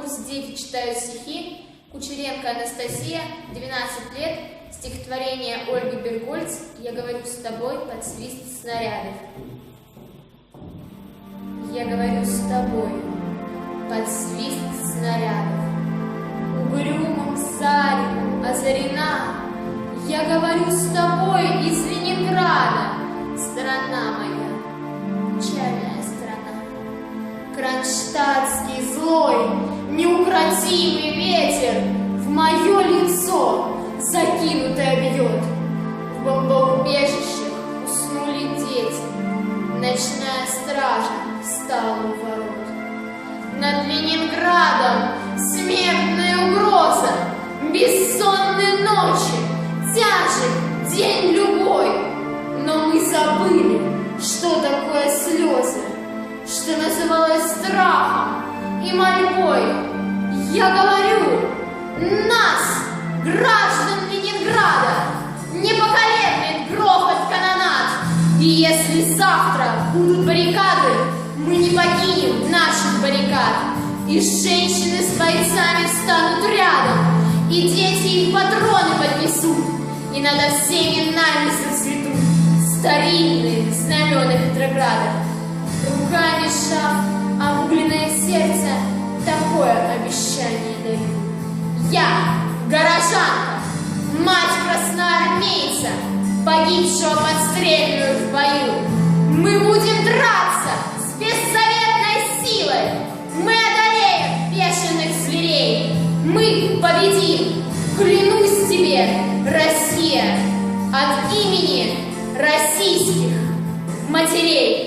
Курс дети читают стихи. Кучеренко Анастасия, 12 лет. Стихотворение Ольги Бергольц «Я говорю с тобой под свист снарядов». Я говорю с тобой под свист снарядов. Угрюмым заревом озарена. Я говорю с тобой из Ленинграда. Страна моя, печальная страна. Кронштадтский злой, неукротимый ветер в мое лицо закинутое бьет. В бомбоубежищах уснули дети. Ночная стража встала у ворот. Над Ленинградом смертная угроза. Бессонные ночи, тяжек день любой. Но мы забыли, что такое слезы, что называлось страхом и мольбой. Я говорю, нас, граждан Ленинграда, не поколеблет грохот канонад. И если завтра будут баррикады, мы не покинем наших баррикад. И женщины с бойцами встанут рядом, и дети их патроны поднесут, и надо всеми нами зацветут старинные знамена Петрограда. Руками сжав обугленное сердце, такое обещание даю. Я, горожанка, мать красноармейца, погибшего подстрельную в бою. Мы будем драться с бессоветной силой. Мы одолеем бешеных зверей. Мы победим. Клянусь тебе, Россия, от имени российских матерей.